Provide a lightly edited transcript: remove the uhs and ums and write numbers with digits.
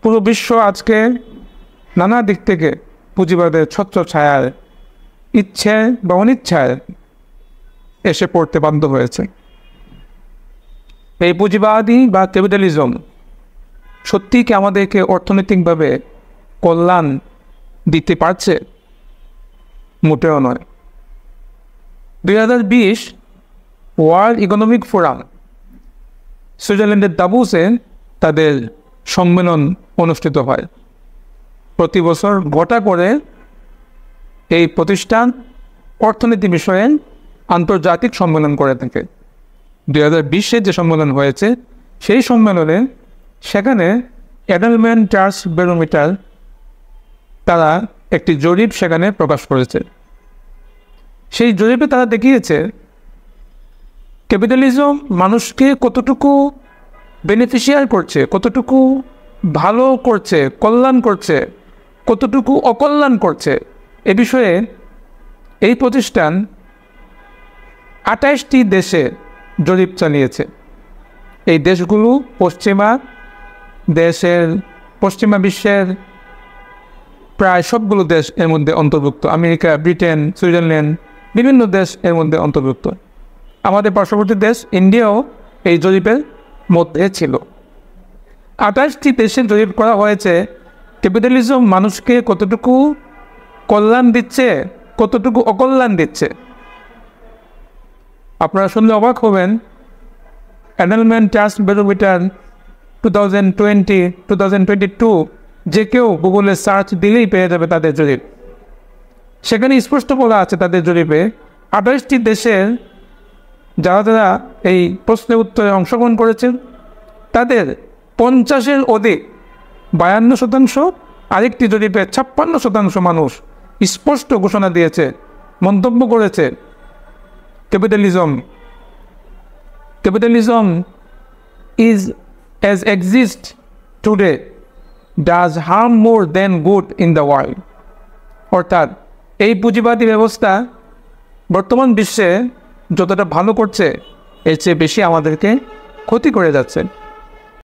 পুরো বিশ্ব আজকে নানা দিক থেকে পুঁজিবাদের ছত্রছায়ার ইচ্ছে বা অনিচ্ছায় এসে পড়তে বাধ্য হয়েছে। এই পুঁজিবাদী বা ক্যাপিটালিজম সত্যিই কি আমাদেরকে অর্থনৈতিকভাবে কল্যাণ দিতে পারছে? মোটেও নয়। 2020 ওয়ার্ল্ড ইকোনমিক ফোরাম সুইজারল্যান্ডের দাভোসে তাদের সম্মেলন অনুষ্ঠিত হয়। প্রতি বছর গোটা করে এই প্রতিষ্ঠান অর্থনীতি বিষয়ে আন্তর্জাতিক সম্মেলন করে থাকে। 2020-এ যে সম্মেলন হয়েছে সেই সম্মেলনে সেখানে এডেলম্যান ট্রাস্ট ব্যারোমিটার তারা একটি জরিপ সেখানে প্রকাশ করেছে। সেই জরিপে তারা দেখিয়েছে ক্যাপিটালিজম মানুষকে কতটুকু বেনিফিশিয়ার করছে, কতটুকু ভালো করছে, কল্যাণ করছে, কতটুকু অকল্যাণ করছে। এ বিষয়ে এই প্রতিষ্ঠান 28টি দেশে জরিপ চালিয়েছে। এই দেশগুলো পশ্চিমা বিশ্বের প্রায় সবগুলো দেশ এর মধ্যে অন্তর্ভুক্ত। আমেরিকা, ব্রিটেন, সুইজারল্যান্ড, বিভিন্ন দেশ এর মধ্যে অন্তর্ভুক্ত। আমাদের পার্শ্ববর্তী দেশ ইন্ডিয়াও এই জরিপের মধ্যে ছিল। 28টি দেশে জরিপ করা হয়েছে ক্যাপিটালিজম মানুষকে কতটুকু কল্যাণ দিচ্ছে, কতটুকু অকল্যাণ দিচ্ছে। আপনারা শুনলে অবাক হবেন, এডেলম্যান ট্রাস্ট ব্যারোমিটার 2022 যে কেউ গুগলে সার্চ দিলেই পেয়ে যাবে তাদের জরিপ। সেখানে স্পষ্ট বলা আছে তাদের জরিপে 28টি দেশের যারা এই প্রশ্নের উত্তরে অংশগ্রহণ করেছেন তাদের 50-এর অধিক 52%, আরেকটি জরিপে 56% মানুষ স্পষ্ট ঘোষণা দিয়েছে, মন্তব্য করেছে capitalism is as exist today does harm more than good in the world। অর্থাৎ এই পুঁজিবাদী ব্যবস্থা বর্তমান বিশ্বে যতটা ভালো করছে এর চেয়ে বেশি আমাদেরকে ক্ষতি করে যাচ্ছে।